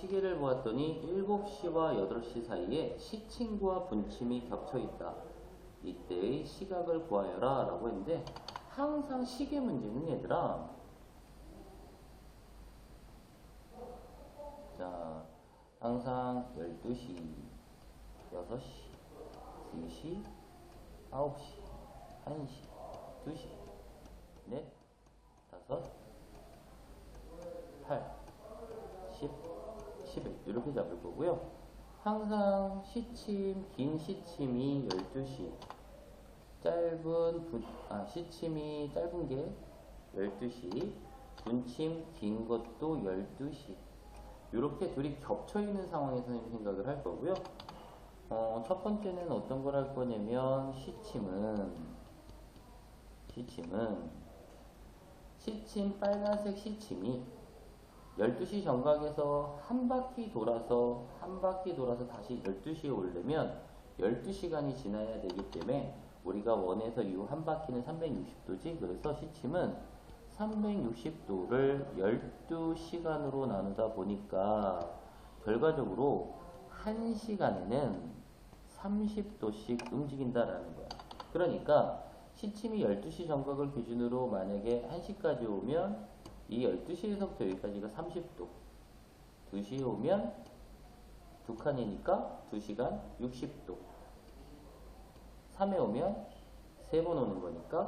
시계를 보았더니 7시와 8시 사이에 시침과 분침이 겹쳐 있다. 이때의 시각을 구하여라 라고 했는데, 항상 시계 문제는 얘들아, 자, 항상 12시, 6시, 3시, 9시, 1시, 2시, 넷, 5, 8, 10, 11 이렇게 잡을 거고요. 항상 시침, 긴 시침이 12시, 시침이 짧은 게 12시, 분침 긴 것도 12시. 이렇게 둘이 겹쳐 있는 상황에서 생각을 할 거고요. 첫 번째는 어떤 걸 할 거냐면, 시침 빨간색 시침이 12시 정각에서 한 바퀴 돌아서 다시 12시에 오려면 12시간이 지나야 되기 때문에 우리가 원에서 이 한 바퀴는 360도지. 그래서 시침은 360도를 12시간으로 나누다 보니까 결과적으로 1시간에는 30도씩 움직인다라는 거야. 그러니까 시침이 12시 정각을 기준으로 만약에 1시까지 오면 이 12시에서부터 여기까지가 30도, 2시에 오면 2칸이니까 2시간 60도, 3에 오면 3번 오는 거니까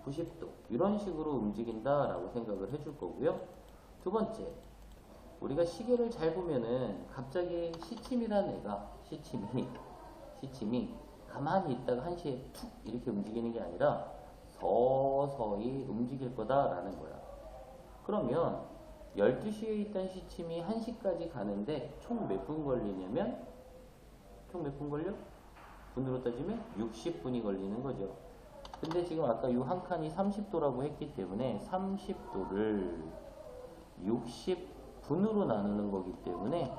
90도, 이런 식으로 움직인다라고 생각을 해줄 거고요. 두 번째, 우리가 시계를 잘 보면은 갑자기 시침이라는 애가 시침이 가만히 있다가 1시에 툭 이렇게 움직이는 게 아니라 서서히 움직일 거다라는 거야. 그러면 12시에 있던 시침이 1시까지 가는데 총 몇 분 걸리냐면, 총 몇 분 걸려? 분으로 따지면 60분이 걸리는 거죠. 근데 지금 아까 이 한 칸이 30도라고 했기 때문에 30도를 60분으로 나누는 거기 때문에,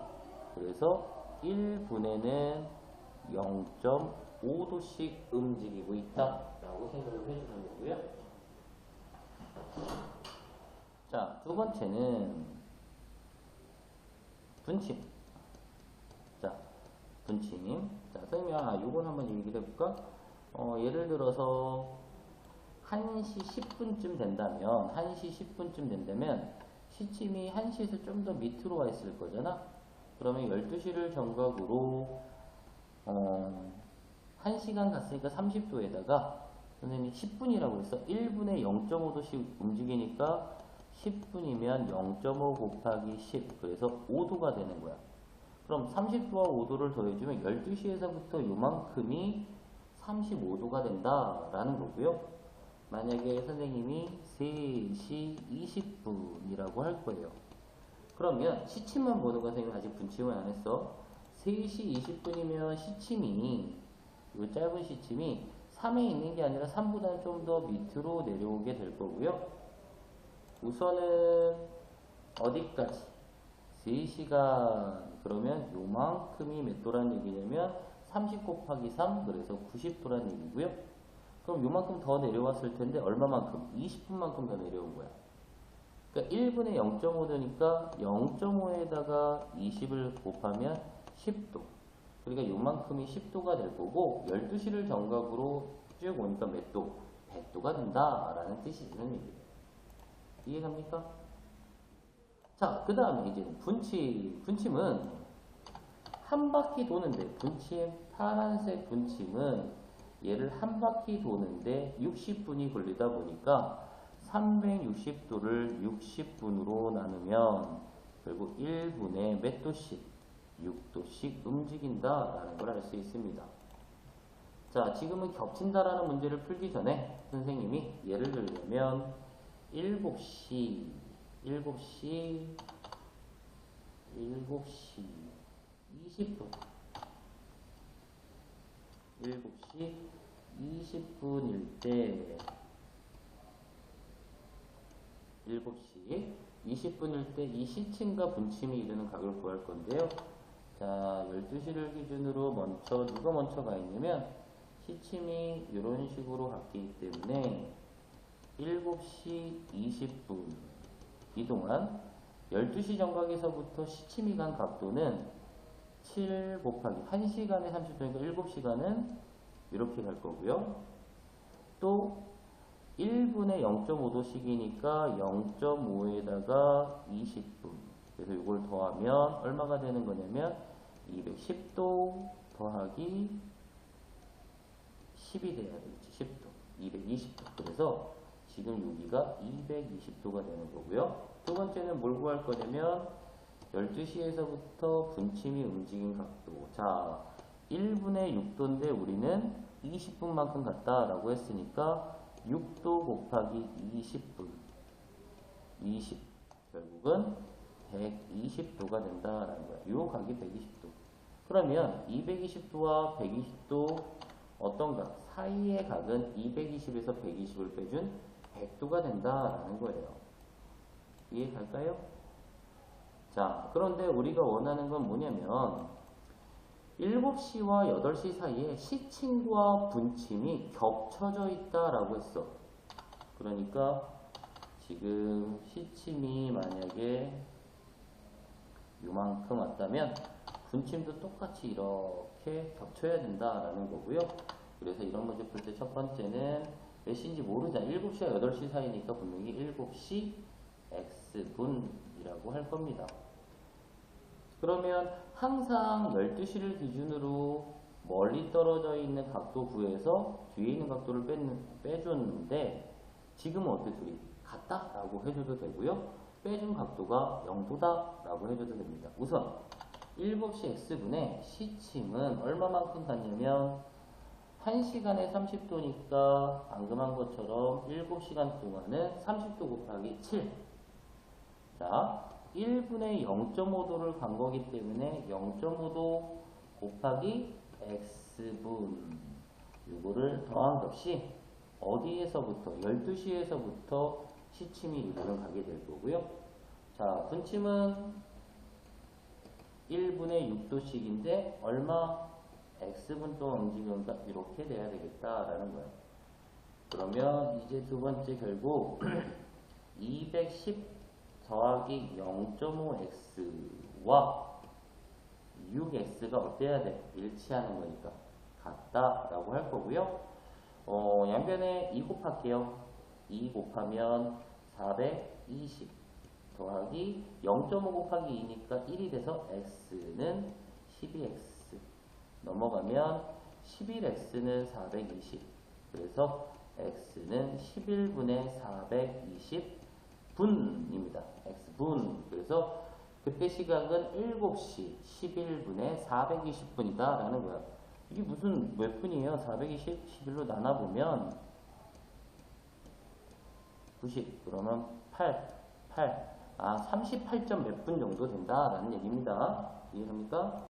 그래서 1분에는 0.5도씩 움직이고 있다라고 생각을 해주는 거고요. 자, 두 번째는 분침. 자, 분침. 자, 선생님, 요건 한번 얘기를 해볼까? 예를 들어서 1시 10분쯤 된다면, 시침이 1시에서 좀 더 밑으로 와 있을 거잖아? 그러면 12시를 정각으로, 1시간 갔으니까 30도에다가, 선생님이 10분이라고 했어. 1분에 0.5도씩 움직이니까 10분이면 0.5 곱하기 10, 그래서 5도가 되는 거야. 그럼 30도와 5도를 더해주면 12시에서부터 요만큼이 35도가 된다라는 거고요. 만약에 선생님이 3시 20분이라고 할 거예요. 그러면 시침만 보는 거, 선생님 아직 분침을 안 했어. 3시 20분이면 시침이, 이 짧은 시침이 3에 있는 게 아니라 3보다는 좀 더 밑으로 내려오게 될 거고요. 우선은 어디까지? 3시간, 그러면 요만큼이 몇 도란 얘기냐면 30 곱하기 3, 그래서 90도란 얘기고요. 그럼 요만큼 더 내려왔을 텐데 얼마만큼? 20분만큼 더 내려온 거야. 그러니까 1분에 0.5도니까 0.5에다가 20을 곱하면 10도. 그러니까 요만큼이 10도가 될 거고, 12시를 정각으로 쭉 오니까 몇 도? 100도가 된다라는 뜻이 있는 얘기예요. 이해갑니까? 자, 그 다음에 이제 분침은 한 바퀴 도는데, 파란색 분침은 얘를 한 바퀴 도는데 60분이 걸리다 보니까 360도를 60분으로 나누면 결국 1분에 몇 도씩? 6도씩 움직인다라는 걸 알 수 있습니다. 자, 지금은 겹친다라는 문제를 풀기 전에 선생님이 예를 들면 7시 20분 7시 20분일 때 7시 20분일 때 이 시침과 분침이 이루는 각을 구할 건데요. 자, 12시를 기준으로 누가 먼저 가 있냐면, 시침이 이런 식으로 갔기 때문에 7시 20분, 이 동안 12시 정각에서부터 시침이 간 각도는 7 곱하기 1시간에 30도니까 7시간은 이렇게 갈 거고요. 또 1분에 0.5도씩이니까 0.5에다가 20분. 그래서 이걸 더하면 얼마가 되는 거냐면 210도 더하기 10이 돼야 되겠지. 10도. 220도. 그래서 지금 여기가 220도가 되는 거고요. 두 번째는 뭘 구할 거냐면 12시에서부터 분침이 움직인 각도. 자, 1분에 6도인데 우리는 20분만큼 갔다라고 했으니까 6도 곱하기 20분. 20. 결국은 120도가 된다라는 거야. 요 각이 120도. 그러면 220도와 120도 어떤가? 사이의 각은 220에서 120을 빼준 100도가 된다라는 거예요. 이해 갈까요? 자, 그런데 우리가 원하는 건 뭐냐면 7시와 8시 사이에 시침과 분침이 겹쳐져 있다라고 했어. 그러니까 지금 시침이 만약에 요만큼 왔다면 분침도 똑같이 이렇게 겹쳐야 된다라는 거고요. 그래서 이런 문제 풀 때 첫 번째는 몇 시인지 모르잖아. 7시와 8시 사이니까 분명히 7시 X분이라고 할 겁니다. 그러면 항상 12시를 기준으로 멀리 떨어져 있는 각도 구해서 뒤에 있는 각도를 빼줬는데 지금은 어떻게 둘이 같다? 라고 해줘도 되고요. 빼준 각도가 0도다 라고 해줘도 됩니다. 우선 7시 X분의 시침은 얼마만큼 갔냐면 1시간에 30도니까 방금 한 것처럼 7시간 동안은 30도 곱하기 7. 자, 1분에 0.5도를 간 거기 때문에 0.5도 곱하기 X분. 이거를 더한 값이 어디에서부터? 12시에서부터 시침이 이리로 가게 될 거고요. 자, 분침은 1분에 6도씩인데 얼마? X분 동안 움직이니까 이렇게 돼야 되겠다라는 거예요. 그러면 이제 두 번째 결국 210 더하기 0.5x와 6x가 어때야 돼? 일치하는 거니까 같다라고 할 거고요. 양변에 2 곱할게요. 2 곱하면 420 더하기 0.5 곱하기 2니까 1이 돼서 x는 12x 넘어가면 11x는 420 그래서 x는 11분의 420분입니다. x분. 그래서 그때 시각은 7시 11분에 420분이다 라는 거야. 이게 무슨 몇 분이에요? 420, 11로 나눠보면 90. 그러면 8. 아, 38점 몇 분 정도 된다라는 얘기입니다. 이해합니까?